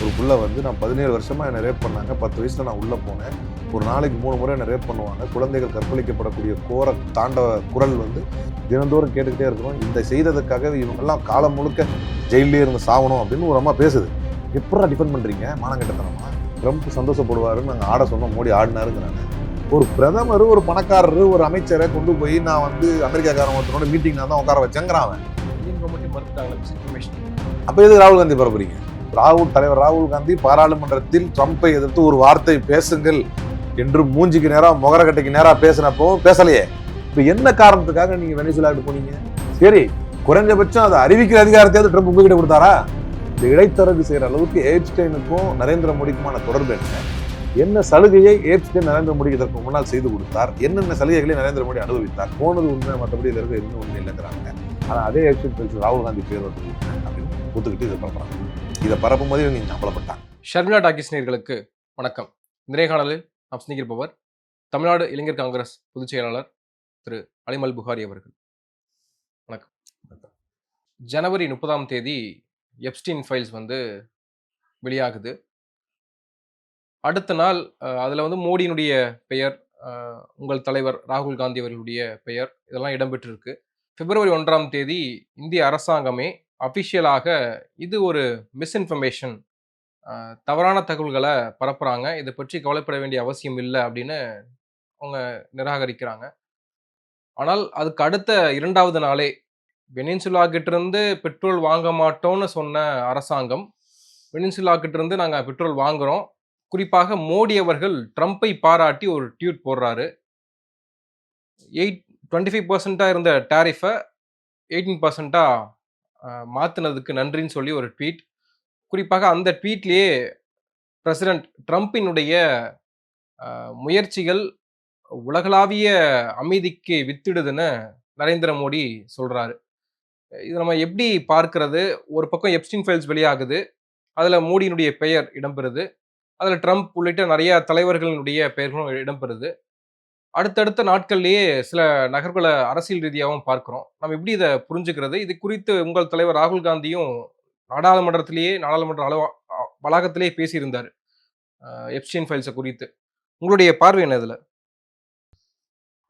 ஒரு புள்ள வந்து நான் 17 வருஷமாக என்னை ரேப் பண்ணாங்க, 10 வயசில் நான் உள்ளே போனேன், ஒரு நாளைக்கு 3 முறை என்னை ரேப் பண்ணுவாங்க, குழந்தைகள் கற்பழிக்கப்படக்கூடிய கோர தாண்டவ குரல் வந்து தினந்தோறும் கேட்டுக்கிட்டே இருக்கிறோம். இந்த செய்ததுக்காக இவங்கெல்லாம் காலம் முழுக்க ஜெயிலே இருந்து சாகணும் அப்படின்னு ஒரு அம்மா பேசுது. எப்படா டிஃபெண்ட் பண்ணுறீங்க மானங்கட்டத்தனமா? ட்ரம்ப் சந்தோஷப்படுவாருன்னு நாங்கள் ஆட சொன்னோம், மோடி ஆடினாருங்கிறாங்க. ஒரு பிரதமர், ஒரு பணக்காரரு, ஒரு அமைச்சரை கொண்டு போய் நான் வந்து அமெரிக்காக்காரன் ஒருத்தனோட மீட்டிங் நான் தான் உட்கார வச்சேங்கிறான் அவன். அப்போ எது ராகுல் காந்தி பரப்புறீங்க? தலைவர் ராகுல் காந்தி பாராளுமன்றத்தில் ட்ரம்பை எதிர்த்து ஒரு வார்த்தை பேசுங்கள் என்று மூஞ்சிக்கு நேரா முகரக்கட்டைக்கு நேரா பேசினப்போ பேசலையே. இப்ப என்ன காரணத்துக்காக நீங்க வெனிசுலாவுக்கு போனீங்க? சரி, குறைஞ்சபட்சம் அதை அறிவிக்கிற அதிகாரத்தையாவது ட்ரம்ப் உங்ககிட்ட கொடுத்தாரா? இந்த இடைத்தரகு செய்யற அளவுக்கு ஏப்ஸ்டைனுக்கும் நரேந்திர மோடிக்குமான தொடர்பு என்ன சலுகையை ஏப்ஸ்டைன் நரேந்திர மோடிக்கு இதற்கு முன்னால் செய்து கொடுத்தார், என்னென்ன சலுகைகளை நரேந்திர மோடி அனுபவித்தார்? போனது உண்மை, மற்றபடி இருக்க இன்னும் உண்மை இல்லைங்கிறாங்க. ஆனா அதே ஏப்ஸ்டைன் ராகுல் காந்தி பேர் வந்து அப்படின்னு ஒத்துக்கிட்டு இதை பரப்புறாங்க. இதை பரப்பும் போதே நீங்க அம்பலப்பட்டாங்க. ஷர்மிளா டாக்கிஸ் நேயர்களுக்கு வணக்கம். இந்த நேர்காணலில் நாம் சிந்திக்கிருப்பவர் தமிழ்நாடு இளைஞர் காங்கிரஸ் பொதுச் செயலாளர் திரு அலிமல் புகாரி அவர்கள். வணக்கம். ஜனவரி 30ஆம் தேதி எப்ஸ்டீன் ஃபைல்ஸ் வந்து வெளியாகுது. அடுத்த நாள் அதில் வந்து மோடியினுடைய பெயர், உங்கள் தலைவர் ராகுல் காந்தி அவர்களுடைய பெயர் இதெல்லாம் இடம்பெற்றிருக்கு. பிப்ரவரி 1ஆம் தேதி இந்திய அரசாங்கமே அஃபிஷியலாக இது ஒரு மிஸ்இன்ஃபர்மேஷன், தவறான தகவல்களை பரப்புகிறாங்க, இதை பற்றி கவலைப்பட வேண்டிய அவசியம் இல்லை அப்படின்னு அவங்க நிராகரிக்கிறாங்க. ஆனால் அதுக்கு அடுத்த 2வது நாளே வெனிசுலா கிட்டேருந்து பெட்ரோல் வாங்க மாட்டோம்னு சொன்ன அரசாங்கம் வெனிசுலா கிட்டேருந்து நாங்கள் பெட்ரோல் வாங்குகிறோம், குறிப்பாக மோடி அவர்கள் ட்ரம்ப்பை பாராட்டி ஒரு ட்வீட் போடுறாரு. 25% இருந்த டேரிஃபை 18% மாற்றினதுக்கு நன்றின்னு சொல்லி ஒரு ட்வீட். குறிப்பாக அந்த ட்வீட்லேயே பிரசிடென்ட் ட்ரம்பினுடைய முயற்சிகள் உலகளாவிய அமைதிக்கு வித்திடுதுன்னு நரேந்திர மோடி சொல்கிறாரு. இது நம்ம எப்படி பார்க்கிறது? ஒரு பக்கம் எப்ஸ்டீன் ஃபைல்ஸ் வெளியாகுது, அதில் மோடியினுடைய பெயர் இடம்பெறுது, அதில் ட்ரம்ப் உள்ளிட்ட நிறைய தலைவர்களினுடைய பெயர்களும் இடம்பெறுது. அடுத்தடுத்த நாட்கள்லேயே சில நகர்வுகளை அரசியல் ரீதியாகவும் பார்க்குறோம். நம்ம எப்படி இதை புரிஞ்சுக்கிறது? இது குறித்து உங்கள் தலைவர் ராகுல் காந்தியும் நாடாளுமன்ற வளாகத்திலேயே பேசியிருந்தார் எப்ஸ்டீன் ஃபைல்ஸை குறித்து. உங்களுடைய பார்வை என்ன இதில்?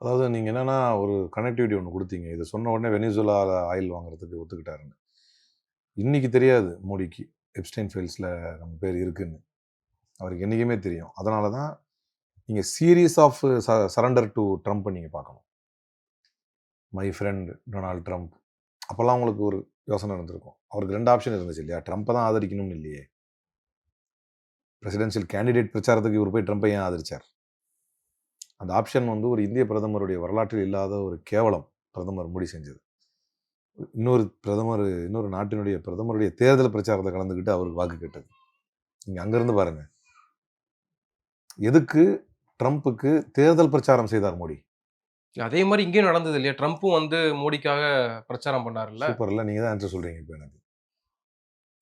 அதாவது நீங்க என்னன்னா ஒரு கனெக்டிவிட்டி ஒன்று கொடுத்தீங்க. இதை சொன்ன உடனே வெனிசுலாவில் ஆயில் வாங்குறதுக்கு ஒத்துக்கிட்டாருன்னு. இன்னைக்கு தெரியாது மோடிக்கு எப்ஸ்டைன் ஃபைல்ஸில் நம்ம பேர் இருக்குன்னு. அவருக்கு என்றைக்குமே தெரியும். அதனால தான் நீங்கள் சீரீஸ் ஆஃப் சரண்டர் டு ட்ரம்ப்பை நீங்கள் பார்க்கணும். மை ஃப்ரெண்ட் டொனால்ட் ட்ரம்ப், அப்போல்லாம் உங்களுக்கு ஒரு யோசனை இருந்திருக்கும். அவருக்கு 2 ஆப்ஷன் இருந்துச்சு இல்லையா? ட்ரம்ப்பை தான் ஆதரிக்கணும்னு இல்லையே. பிரசிடென்ஷியல் கேண்டிடேட் பிரச்சாரத்துக்கு இவர் போய் ட்ரம்ப்பை ஏன் ஆதரிச்சார்? அந்த ஆப்ஷன் வந்து ஒரு இந்திய பிரதமருடைய வரலாற்றில் இல்லாத ஒரு கேவலம் பிரதமர் மோடி செஞ்சது. இன்னொரு நாட்டினுடைய பிரதமருடைய தேர்தல் பிரச்சாரத்தை கலந்துக்கிட்டு அவருக்கு வாக்கு கேட்டது. நீங்கள் அங்கேருந்து பாருங்க. எதுக்கு ட்ரம்ப்புக்கு தேர்தல் பிரச்சாரம் செய்தார் மோடி? அதே மாதிரி இங்கேயும் நடந்தது இல்லையா? ட்ரம்ப்பும் வந்து மோடிக்காக பிரச்சாரம் பண்ணார்ல. சூப்பர் இல்லை, நீங்கள் தான் ஆன்சர் சொல்கிறீங்க. இப்போ எனக்கு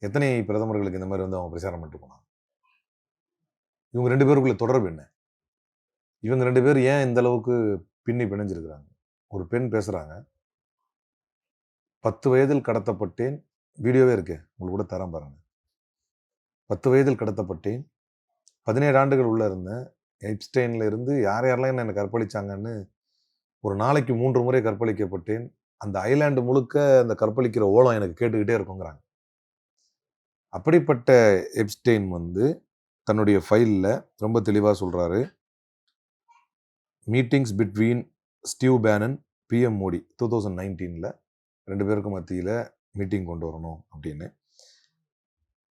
எத்தனை பிரதமர்களுக்கு இந்த மாதிரி வந்து அவங்க பிரச்சாரம் பண்ணிட்டு போனாங்க? இவங்க 2 பேருக்குள்ள தொடர்பு என்ன? இவங்க 2 பேர் ஏன் இந்த அளவுக்கு பிணைஞ்சிருக்கிறாங்க? ஒரு பெண் பேசுகிறாங்க, 10 வயதில் கடத்தப்பட்டேன், வீடியோவே இருக்கு, உங்களுக்கு கூட தரேன் பாருங்க. 10 வயதில் கடத்தப்பட்டேன், 17 ஆண்டுகள் உள்ள இருந்தேன், எப்ஸ்டைன்ல இருந்து யாரெல்லாம் என்னை கற்பழிச்சாங்கன்னு ஒரு நாளைக்கு 3 முறை கற்பழிக்கப்பட்டேன், அந்த ஐலாண்டு முழுக்க அந்த கற்பழிக்கிற ஓலம் எனக்கு கேட்டுக்கிட்டே இருக்குங்கிறாங்க. அப்படிப்பட்ட எப்ஸ்டைன் வந்து தன்னுடைய ஃபைலில் ரொம்ப தெளிவாக சொல்கிறாரு, meetings between Steve Bannon, PM Modi 2019 2 பேருக்கும் மத்தியில் மீட்டிங் கொண்டு வரணும் அப்படின்னு.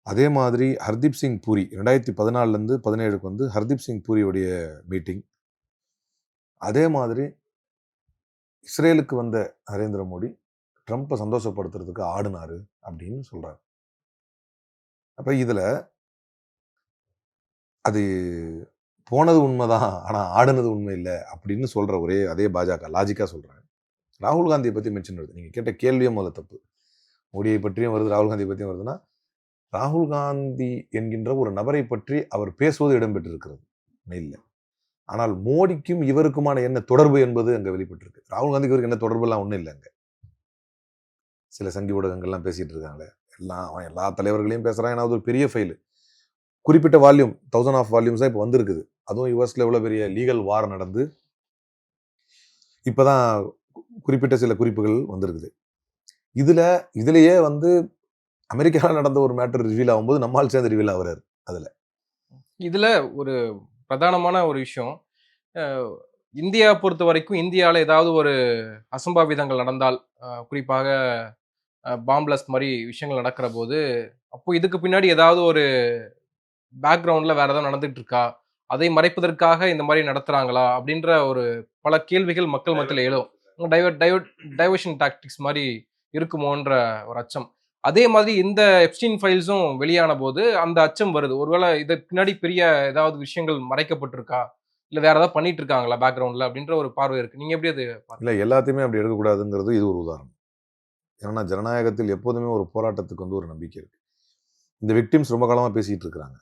அதே மாதிரி ஹர்தீப் சிங் பூரி 2014 17 வந்து ஹர்தீப் சிங் பூரியுடைய மீட்டிங். அதே மாதிரி இஸ்ரேலுக்கு வந்த நரேந்திர மோடி ட்ரம்ப்பை சந்தோஷப்படுத்துறதுக்கு ஆடினாரு அப்படின்னு சொல்றாரு. அப்ப இதுல அது போனது உண்மைதான், ஆனா ஆடுனது உண்மை இல்லை அப்படின்னு சொல்ற அதே பாஜக லாஜிக்கா சொல்றாங்க. ராகுல் காந்தியை பத்தி மென்ஷன் வருது. நீங்க கேட்ட கேள்வியே முதல்ல தப்பு. மோடியை பற்றியும் வருது, ராகுல் காந்தியை பற்றியும் வருதுன்னா, ராகுல் காந்தி என்கின்ற ஒரு நபரை பற்றி அவர் பேசுவது இடம்பெற்றிருக்கிறது இல்லை. ஆனால் மோடிக்கும் இவருக்குமான என்ன தொடர்பு என்பது அங்க வெளிப்பட்டிருக்கு. ராகுல் காந்திக்கு இவருக்கு என்ன தொடர்பு எல்லாம் ஒன்றும் இல்லைங்க. சில சங்கி ஊடகங்கள்லாம் பேசிட்டு இருக்காங்களே, எல்லா தலைவர்களையும் பேசுறான். ஏன்னா அது ஒரு பெரிய ஃபைல். குறிப்பிட்ட வால்யூம் 1000 ஆஃப் வால்யூம்ஸ் தான் இப்போ வந்திருக்குது. அதுவும் யுஎஸ்ல எவ்வளோ பெரிய லீகல் வார் நடந்து இப்போதான் குறிப்பிட்ட சில குறிப்புகள் வந்திருக்குது. இதுலயே வந்து அமெரிக்காவில் நடந்த ஒரு மேட்டர் ரிவீல் ஆகும்போது நம்மால் சேர்ந்து ரிவீல் ஆகுறாரு. இதுல ஒரு பிரதானமான ஒரு விஷயம், இந்தியா பொறுத்த வரைக்கும் இந்தியாவில் ஏதாவது ஒரு அசம்பாவிதங்கள் நடந்தால், குறிப்பாக பாம்பிளஸ்ட் மாதிரி விஷயங்கள் நடக்கிற போது, அப்போ இதுக்கு பின்னாடி ஏதாவது ஒரு பேக்ரவுண்ட்ல வேற ஏதாவது நடந்துட்டு இருக்கா, அதை மறைப்பதற்காக இந்த மாதிரி நடத்துறாங்களா அப்படின்ற ஒரு பல கேள்விகள் மக்கள் மத்தியில் எழும். டைவர்ஷன் டாக்டிக்ஸ் மாதிரி இருக்குமோன்ற ஒரு அச்சம். அதே மாதிரி இந்த எப்ஸ்டீன் ஃபைல்ஸும் வெளியான போது அந்த அச்சம் வருது. ஒருவேளை இதற்கு பின்னாடி பெரிய ஏதாவது விஷயங்கள் மறைக்கப்பட்டிருக்கா, இல்ல வேற ஏதாவது பண்ணிட்டு இருக்காங்களா பேக்ரவுண்ட்ல அப்படின்ற ஒரு பார்வை இருக்கு. நீங்க எப்படி அது இல்லை, எல்லாத்தையுமே அப்படி எடுக்கக்கூடாதுங்கிறது இது ஒரு உதாரணம். ஏன்னா ஜனநாயகத்தில் எப்போதுமே ஒரு போராட்டத்துக்கு வந்து ஒரு நம்பிக்கை இருக்கு. இந்த விக்டிம்ஸ் ரொம்ப காலமாக பேசிக்கிட்டு இருக்கிறாங்க.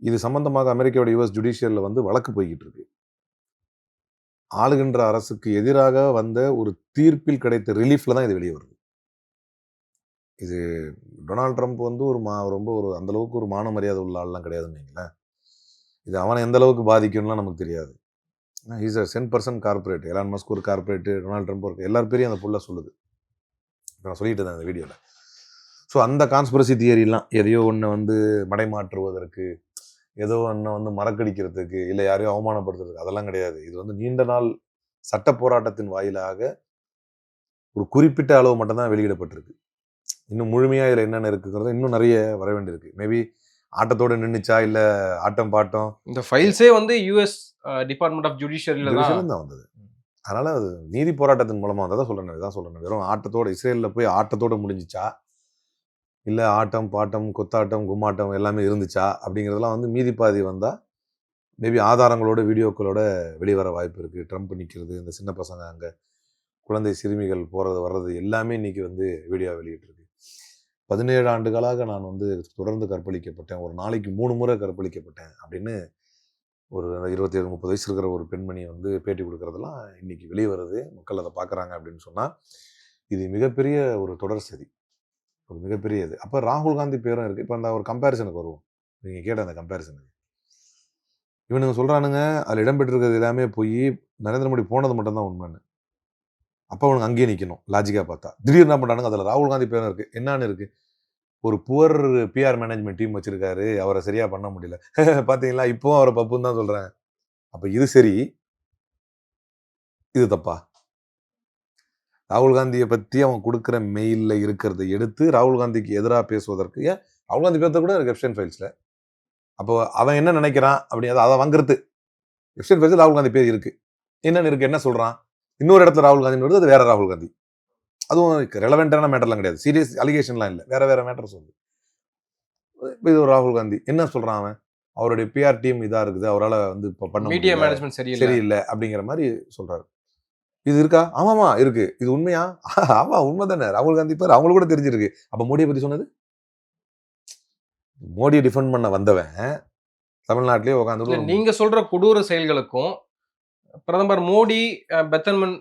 இது சம்பந்தமாக அமெரிக்காவோட யுஎஸ் ஜுடிஷியல்ல வந்து வழக்கு போய்கிட்டு இருக்கு. ஆளுகின்ற அரசுக்கு எதிராக வந்த ஒரு தீர்ப்பில் கிடைத்த ரிலீஃப்ல தான் இது வெளியே வருது. இது டொனால்ட் ட்ரம்ப் வந்து ரொம்ப ஒரு அந்த அளவுக்கு ஒரு மான மரியாதை உள்ள ஆள்லாம் கிடையாதுன்னு வைங்களேன். இது அவனை எந்த அளவுக்கு பாதிக்கும்லாம் நமக்கு தெரியாது. Is a 10% corporate. Elon Musk ஒரு கார்பரேட், டொனால்ட் ட்ரம்ப் ஒரு எல்லார் பேரையும் அந்த புள்ள சொல்லுது. நான் சொல்லிட்டு இருந்தேன் அந்த வீடியோவில். ஸோ அந்த கான்ஸ்பிரசி தியரிலாம் எதையோ ஒன்று வந்து மடைமாற்றுவதற்கு, ஏதோ ஒன்று வந்து மறக்கடிக்கிறதுக்கு, இல்லை யாரையோ அவமானப்படுத்துறதுக்கு அதெல்லாம் கிடையாது. இது வந்து நீண்ட நாள் சட்ட போராட்டத்தின் வாயிலாக ஒரு குறிப்பிட்ட அளவு மட்டும்தான் வெளியிடப்பட்டிருக்கு. இன்னும் முழுமையாக இதில் என்னென்ன இருக்குங்கிறது இன்னும் நிறைய வர வேண்டியிருக்கு. மேபி ஆட்டத்தோடு நின்றுச்சா, இல்லை ஆட்டம் பாட்டம். இந்த ஃபைல்ஸே வந்து யூஎஸ் டிபார்ட்மெண்ட் ஆஃப் ஜுடிஷியரியில தான் வந்தது. அதனால அது நீதி போராட்டத்தின் மூலமாக வந்ததான் சொல்றேன். வெறும் ஆட்டத்தோட இஸ்ரேலில் போய் ஆட்டத்தோட முடிஞ்சிச்சா, இல்லை ஆட்டம் பாட்டம் கொத்தாட்டம் கும்மாட்டம் எல்லாமே இருந்துச்சா அப்படிங்கிறதெல்லாம் வந்து மீதி பாதி வந்தால் மேபி ஆதாரங்களோட வீடியோக்களோட வெளிவர வாய்ப்பு இருக்குது. ட்ரம்ப் நிற்கிறது, இந்த சின்ன பசங்க அங்கே குழந்தை சிறுமிகள் போகிறது வர்றது எல்லாமே இன்னைக்கு வந்து வீடியோ வெளியிட்டிருக்கு. 17 ஆண்டுகளாக நான் வந்து தொடர்ந்து கற்பழிக்கப்பட்டேன், ஒரு நாளைக்கு 3 முறை கற்பழிக்கப்பட்டேன் அப்படின்னு ஒரு 27-30 வயசு இருக்கிற ஒரு பெண்மணி வந்து பேட்டி கொடுக்கறதெல்லாம் இன்னைக்கு வெளியே வருது. மக்கள் அதை பார்க்குறாங்க அப்படின்னு சொன்னால் இது மிகப்பெரிய ஒரு தொடர் சதி, ஒரு மிகப்பெரிய இது. அப்போ ராகுல் காந்தி பேரும் இருக்குது. இப்போ அந்த ஒரு கம்பேரிசனுக்கு வருவோம். நீங்கள் கேட்ட அந்த கம்பேரிசனுக்கு இவனுங்க சொல்கிறானுங்க அதில் இடம்பெற்றிருக்கிறது எல்லாமே போய் நரேந்திர மோடி போனது மட்டும்தான் உண்மைன்னு. அப்போ அவனுக்கு அங்கேயே நிற்கணும் லாஜிக்காக பார்த்தா. திடீர்னு என்ன பண்ணுறானுங்க, அதில் ராகுல் காந்தி பேரும் இருக்குது. என்னன்னு இருக்குது, ஒரு புவர் பிஆர் மேனேஜ்மெண்ட் டீம் வச்சிருக்காரு, அவரை சரியாக பண்ண முடியல. பார்த்தீங்களா, இப்போவும் அவரை பப்புன்னு தான் சொல்கிறாங்க. அப்போ இது சரி, இது தப்பா? ராகுல் காந்தியை பற்றி அவன் கொடுக்குற மெயிலில் இருக்கிறத எடுத்து ராகுல் காந்திக்கு எதிராக பேசுவதற்கு, ஏன் ராகுல் காந்தி பேர்த்த கூட இருக்கு எப்ஸ்டைன் ஃபைல்ஸில். அப்போ அவன் என்ன நினைக்கிறான் அப்படி அதை வாங்குறது. எப்ஸ்டைன் ஃபைல்ஸில் ராகுல் காந்தி பேர் இருக்குது, என்னென்னு இருக்குது, என்ன சொல்கிறான், இன்னொரு இடத்துல ராகுல் காந்தி வருது, அது வேற ராகுல் காந்தி. அதுவும் ரெலவெண்டான மேட்டர்லாம் கிடையாது, சீரியஸ் அலிகேஷன்லாம் இல்லை, வேற மேட்டர் சொல்லுது. இது ஒரு ராகுல் காந்தி என்ன சொல்றான், அவன் அவருடைய பிஆர் டீம் இதா இருக்குது, அவரால் வந்து இப்போ பண்ண மீடியா மேனேஜ்மெண்ட் சரியில்லை அப்படிங்கிற மாதிரி சொல்றாரு. இது இருக்கா? ஆமாமா இருக்கு. இது உண்மையா? ஆமா உண்மை தானே. ராகுல் காந்தி பேர் அவங்களுக்கு கூட தெரிஞ்சிருக்கு. அப்ப மோடியை பத்தி சொன்னது, மோடியை டிஃபெண்ட் பண்ண வந்தவன் தமிழ்நாட்டிலேயே உட்காந்து. நீங்க சொல்ற கொடூர செயல்களுக்கும் பிரதமர் மோடி பெத்தன்மன்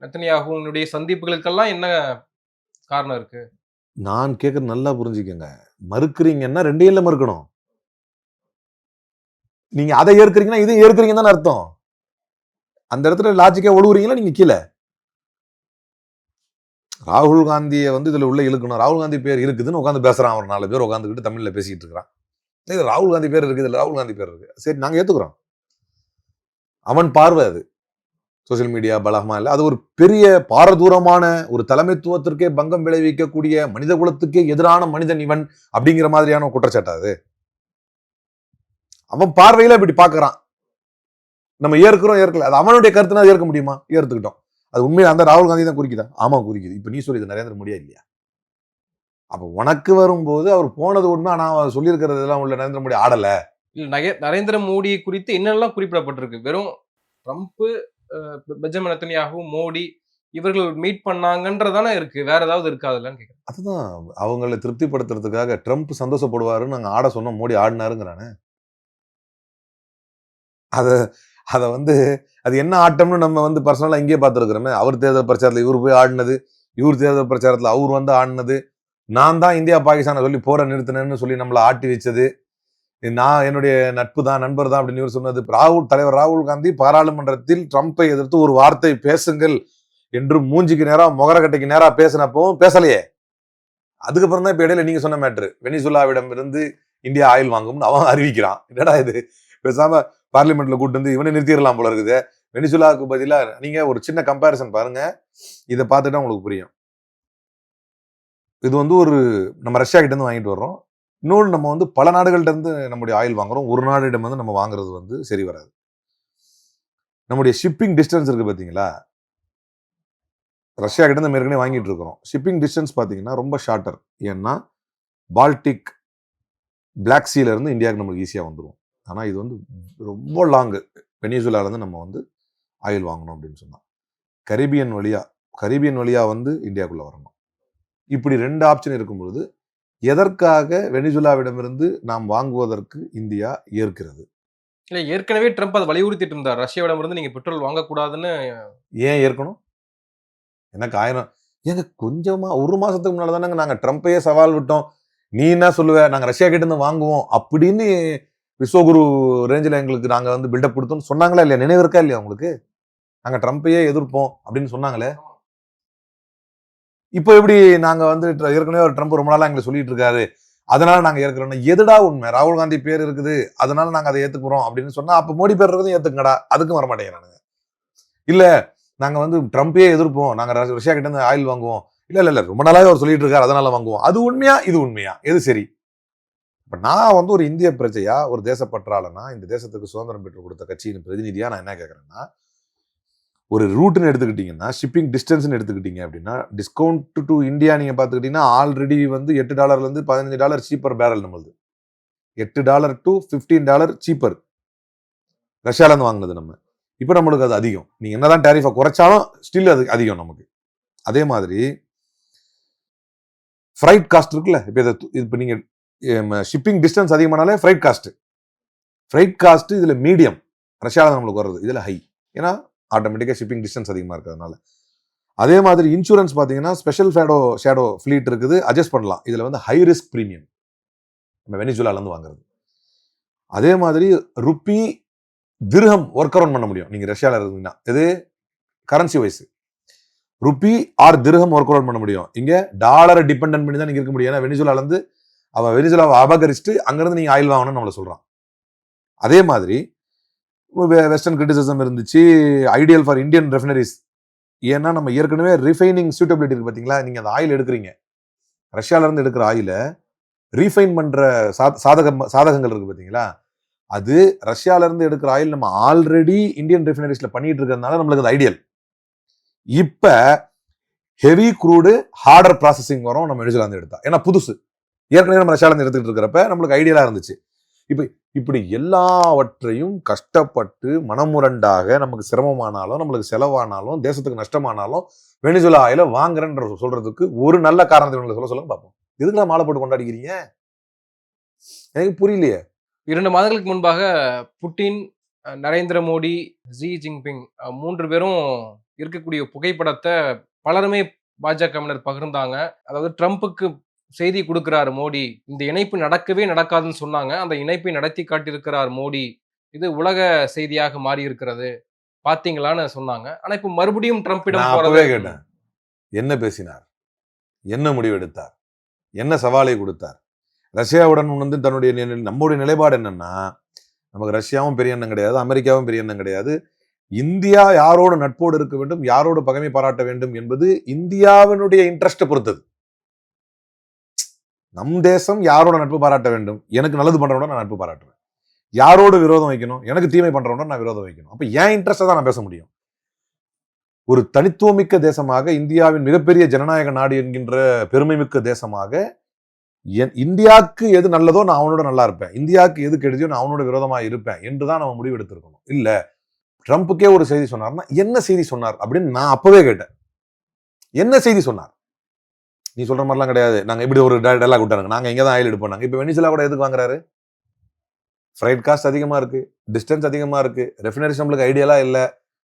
நெத்தன்யாஹுனுடைய சந்திப்புகளுக்கெல்லாம் என்ன காரணம் இருக்கு? நான் கேட்கறது நல்லா புரிஞ்சுக்கங்க. மறுக்கிறீங்கன்னா ரெண்டையும் மறுக்கணும். நீங்க அதை ஏற்கிறீங்கன்னா இதை ஏற்கிறீங்கன்னு தான் அர்த்தம். அந்த இடத்துல லாஜிக்கா ஒழுகுறீங்களா நீங்க கீழே. ராகுல் காந்தியை வந்து இதுல உள்ள இழுக்கணும். ராகுல் காந்தி பேர் இருக்குதுன்னு உட்காந்து பேசுறான். ஒரு 4 பேர் உட்காந்துக்கிட்டு தமிழ்ல பேசிட்டு இருக்கிறான். இது ராகுல் காந்தி பேர் இருக்குது, இல்ல ராகுல் காந்தி பேர் இருக்கு. சரி, நாங்க ஏத்துக்கிறோம். அவன் பார்வை அது. சோசியல் மீடியா பலகமா இல்லை, அது ஒரு பெரிய பாரதூரமான ஒரு தலைமைத்துவத்திற்கே பங்கம் விளைவிக்கக்கூடிய மனித குலத்துக்கே எதிரான மனிதன் இவன் அப்படிங்கிற மாதிரியான குற்றச்சாட்டு அது. அவன் பார்வையில இப்படி பாக்குறான். நம்ம ஏற்கிறோம் ஏற்கல, அது அவனுடைய கருத்துனா ஏற்க முடியுமா? ஏற்றுக்கிட்டோம். அது உண்மையில அந்த ராகுல் காந்தி தான் குறிக்குதா? ஆமா குறிக்குது. இப்ப நீ சொல்லிது நரேந்திர மோடியா இல்லையா? அப்ப உனக்கு வரும்போது அவர் போனது உண்மை, ஆனா அவர் சொல்லியிருக்கிறது எல்லாம் உள்ள நரேந்திர மோடி ஆடல. நரேந்திர மோடி குறித்து என்னெல்லாம் குறிப்பிடப்பட்டிருக்கு? வெறும் ட்ரம்ப், பெஞ்சமின் நெத்தன்யாஹு, மோடி இவர்கள் மீட் பண்ணாங்கன்றதானே இருக்கு. வேற ஏதாவது இருக்கா அதுலன்னு கேட்கிறேன். அதுதான் அவங்களை திருப்திப்படுத்துறதுக்காக ட்ரம்ப் சந்தோஷப்படுவாருன்னு நாங்க ஆட சொன்னோம், மோடி ஆடினாருங்கிறானே. அதை வந்து அது என்ன ஆட்டம்னு நம்ம வந்து பர்சனலாக இங்கேயே பார்த்துருக்குறோமே. அவர் தேர்தல் பிரச்சாரத்தில் இவர் போய் ஆடினது, இவர் தேர்தல் பிரச்சாரத்தில் அவர் வந்து ஆடினது, நான் தான் இந்தியா பாகிஸ்தானை சொல்லி போரை நிறுத்தினேன்னு சொல்லி நம்மளை ஆட்டி வச்சது, நான் என்னுடைய நட்பு தான், நண்பர் தான் அப்படின்னு இவர் சொன்னது. தலைவர் ராகுல் காந்தி பாராளுமன்றத்தில் ட்ரம்ப்பை எதிர்த்து ஒரு வார்த்தை பேசுங்கள் என்று மூஞ்சிக்கு நேரா முகரக்கட்டைக்கு நேரா பேசினப்பவும் பேசலையே. அதுக்கப்புறம் தான் இப்ப இடையில நீங்க சொன்ன மேட்ரு, வெனிசுலாவிடம் இருந்து இந்தியா ஆயில் வாங்கும்னு அவன் அறிவிக்கிறான். என்னடா இது, பேசாம பார்லிமெண்ட்ல கூட்டு வந்து இவனை நிறுத்திடலாம் போல இருக்குது. வெனிசுலாவுக்கு பதிலா நீங்க ஒரு சின்ன கம்பேரிசன் பாருங்க, இதை பார்த்துட்டா உங்களுக்கு புரியும். இது வந்து ஒரு நம்ம ரஷ்யா கிட்ட இருந்து வாங்கிட்டு வர்றோம், இன்னொன்று நம்ம வந்து பல நாடுகள்ட்ட இருந்து நம்முடைய ஆயில் வாங்குறோம். ஒரு நாடிடம் வந்து நம்ம வாங்குறது வந்து சரி வராது. நம்முடைய ஷிப்பிங் டிஸ்டன்ஸ் இருக்கு பாத்தீங்களா, ரஷ்யா கிட்ட இருந்து ஏற்கனவே வாங்கிட்டு இருக்கிறோம். ஷிப்பிங் டிஸ்டன்ஸ் பாத்தீங்கன்னா ரொம்ப ஷார்ட்டர். ஏன்னா பால்டிக், பிளாக் சீல இருந்து இந்தியாவுக்கு நமக்கு ஈஸியா வந்துடும். ஆனா இது வந்து ரொம்ப லாங்கு. வெனிசுலால இருந்து நம்ம வந்து ஆயில் வாங்கணும் அப்படின்னு சொன்னா கரீபியன் வழியா வந்து இந்தியாவுக்குள்ள வரணும். இப்படி 2 ஆப்ஷன் இருக்கும் பொழுது எதற்காக வெனிசுலாவிடமிருந்து நாம் வாங்குவதற்கு இந்தியா ஏற்கிறது? இல்ல, ஏற்கனவே ட்ரம்ப் அதை வலியுறுத்திட்டு இருந்தார், ரஷ்யாவிடமிருந்து நீங்க பெட்ரோல் வாங்கக்கூடாதுன்னு. ஏன் ஏற்கணும்? எனக்கு 1000 ஏங்க, கொஞ்சமா ஒரு மாசத்துக்கு முன்னால தானங்க நாங்க ட்ரம்ப்பையே சவால் விட்டோம். நீ என்ன சொல்லுவ, நாங்க ரஷ்யா கிட்ட இருந்து வாங்குவோம் அப்படின்னு விஸ்வகுரு ரேஞ்சில் எங்களுக்கு நாங்க வந்து பில்டப் கொடுத்தோம்னு சொன்னாங்களா இல்லையா? நினைவு இருக்கா இல்லையா உங்களுக்கு? நாங்க ட்ரம்ப்பையே எதிர்ப்போம் அப்படின்னு சொன்னாங்களே. இப்போ எப்படி நாங்க வந்து ஏற்கனவே ஒரு ட்ரம்ப் ரொம்ப நாளா எங்களை சொல்லிட்டு இருக்காரு, அதனால நாங்க ஏற்கிறோம். எதுடா உண்மை? ராகுல் காந்தி பேர் இருக்குது, அதனால நாங்க அதை ஏத்துக்கிறோம் அப்படின்னு சொன்னா அப்ப மோடி பேர் இருக்கிறதும் ஏத்துக்கடா, அதுக்கும் வர மாட்டேங்கிறானுங்க. இல்ல நாங்க வந்து ட்ரம்ப்பையே எதிர்ப்போம், நாங்க ரஷ்யா கிட்ட இருந்து ஆயில் வாங்குவோம். இல்ல ரொம்ப நாளாவே அவர் சொல்லிட்டு இருக்காரு, அதனால வாங்குவோம். அது உண்மையா இது உண்மையா? எது சரி? இப்ப நான் வந்து ஒரு இந்திய பிரஜையா, ஒரு தேசப்பற்றாளனா, இந்த தேசத்துக்கு சுதந்திரம் பெற்றுக் கொடுத்த கட்சியின் பிரதிநிதியா நான் என்ன கேட்கறேன்னா, ஒரு ரூட்னு எடுத்துக்கிட்டீங்கன்னா, ஷிப்பிங் டிஸ்டன்ஸ்னு எடுத்துக்கிட்டீங்க அப்படின்னா, டிஸ்கவுண்ட் டு இந்தியா நீங்க பாத்துக்கிட்டீங்கன்னா ஆல்ரெடி வந்து $8 இருந்து $15 சீப்பர் பேரல் நம்மளுது. $8 to $15 சீப்பர் ரஷ்யால இருந்து வாங்கினது நம்ம. இப்ப நம்மளுக்கு அது அதிகம். நீங்க என்னதான் டேரிஃபை குறைச்சாலும் ஸ்டில் அது அதிகம் நமக்கு. அதே மாதிரி ஃப்ரைட் காஸ்ட் இருக்குல்ல, இப்ப நீங்க ஷிப்பிங் டிஸ்டன்ஸ் அதிகமானாலே ஃப்ரைட் காஸ்ட் இதுல மீடியம், ரஷ்யால நம்மளுக்கு வர்றது இதுல ஹை. ஏன்னா ஆட்டோமேட்டிக்கா ஷிப்பிங் டிஸ்டன்ஸ் அதிகமா இருக்கிறதுனால. அதே மாதிரி இன்சூரன்ஸ் பாத்தீங்கன்னா ஸ்பெஷல் ஷேடோ ஃபிளீட் இருக்குது, அட்ஜஸ்ட் பண்ணலாம். இதுல வந்து ஹை ரிஸ்க் பிரீமியம் நம்ம வெனிசுலால இருந்து வாங்குறது. அதே மாதிரி ருப்பி திர்ஹம் ஒர்க் அரௌண்ட் பண்ண முடியும் நீங்க ரஷ்யால இருந்தீங்கன்னா. இது currency wise rupee or dirham work around பண்ண முடியும். இங்க டாலரை டிபெண்ட் பண்ணி தான் நீங்க இருக்க முடியும். ஏன்னா வெனிசுலால இருந்து அவன் வெனிசுலாவை அபகரிச்சுட்டு அங்கிருந்து நீங்க ஆயில் வாங்கணும்னு நம்மள சொல்றான். அதே மாதிரி வெஸ்டர்ன் கிரிட்டிசிசம் இருந்துச்சு, ஐடியல் ஃபார் இந்தியன் ரெஃபைனரிஸ். ஏன்னா நம்ம ஏற்கனவே ரிஃபைனிங் சூட்டபிலிட்டி இருக்கு பாத்தீங்களா, நீங்க அந்த ஆயில் எடுக்கிறீங்க, ரஷ்யால இருந்து எடுக்கிற ஆயில ரீஃபைன் பண்ற சாதகங்கள் இருக்கு பாத்தீங்களா, அது ரஷ்யால இருந்து எடுக்கிற ஆயில் நம்ம ஆல்ரெடி இந்தியன் ரிஃபைனரிஸ்ல பண்ணிட்டு இருக்கிறதுனால நம்மளுக்கு அது ஐடியல். இப்ப ஹெவி க்ரூடு ஹார்டர் ப்ராசஸிங் வரும் நம்ம வெனிசுலால இருந்து எடுத்தா. ஏன்னா புதுசு, ஏற்கனவே நம்ம ரஷ்யால இருந்து எடுத்துட்டு இருக்கிறப்ப நம்மளுக்கு ஐடியலா இருந்துச்சு. இப்படி எல்லாவற்றையும் கஷ்டப்பட்டு மனமுரண்டாக நமக்கு சிரமமானாலும் நம்மளுக்கு செலவானாலும் தேசத்துக்கு நஷ்டமானாலும் வெனிசுலா ஆயில வாங்குறேன்ற சொல்றதுக்கு ஒரு நல்ல காரணத்தை சொல்லுங்க பார்ப்போம். எதுக்கு மாலை போட்டு கொண்டாடிக்கிறீங்க? எனக்கு புரியலையே. 2 மாதங்களுக்கு முன்பாக Putin, Narendra Modi, Xi Jinping 3 பேரும் இருக்கக்கூடிய புகைப்படத்தை பலருமே பாஜகவினர் பகிர்ந்தாங்க. அதாவது ட்ரம்ப்புக்கு செய்தி கொடுக்கிறார் மோடி, இந்த இணைப்பு நடக்கவே நடக்காதுன்னு சொன்னாங்க, அந்த இணைப்பை நடத்தி காட்டியிருக்கிறார் மோடி, இது உலக செய்தியாக மாறி இருக்கிறது பாத்தீங்களான்னு சொன்னாங்க. ஆனா இப்ப மறுபடியும் ட்ரம்பிடம் போறதே கேட்டேன், என்ன பேசினார், என்ன முடிவெடுத்தார், என்ன சவாலை கொடுத்தார்? ரஷ்யாவுடன் வந்து தன்னுடைய நம்முடைய நிலைப்பாடு என்னன்னா, நமக்கு ரஷ்யாவும் பெரிய எண்ணம் கிடையாது, அமெரிக்காவும் பெரிய எண்ணம் கிடையாது. இந்தியா யாரோடு நட்போடு இருக்க வேண்டும், யாரோடு பகைமை பாராட்ட வேண்டும் என்பது இந்தியாவினுடைய இன்ட்ரெஸ்ட் பொறுத்தது. நம் தேசம் யாரோட நட்பு பாராட்ட வேண்டும், எனக்கு நல்லது பண்றவனோட நான் நட்பு பாராட்டுவேன். யாரோடு விரோதம் வைக்கணும், எனக்கு தீமை பண்றவனோட நான் விரோதம் வைக்கணும். அப்ப ஏன் இன்ட்ரெஸ்ட் தான் நான் பேச முடியும். ஒரு தனித்துவமிக்க தேசமாக, இந்தியாவின் மிகப்பெரிய ஜனநாயக நாடு என்கின்ற பெருமைமிக்க தேசமாக, இந்தியாவுக்கு எது நல்லதோ நான் அவனோட நல்லா இருப்பேன், இந்தியாவுக்கு எது கெடுதியோ நான் அவனோட விரோதமா இருப்பேன் என்றுதான் நம்ம முடிவு எடுத்திருக்கணும். இல்ல ட்ரம்ப்புக்கே ஒரு செய்தி சொன்னார்னா என்ன செய்தி சொன்னார் அப்படின்னு நான் அப்பவே கேட்டேன். என்ன செய்தி சொன்னார்? நீ சொல்ற மாதிரிலாம் கிடையாது, நாங்க இப்படி ஒரு டயலாக் விட்டாங்க, நாங்க இங்க தான் ஆயில் எடுப்போம். இப்ப வெனிசுலா கூட எதுக்கு வாங்குறாரு? ஃப்ரைட் காஸ்ட் அதிகமா இருக்கு, டிஸ்டன்ஸ் அதிகமா இருக்கு, ரெஃபைனரிஸ் நம்மளுக்கு ஐடியலா இல்ல,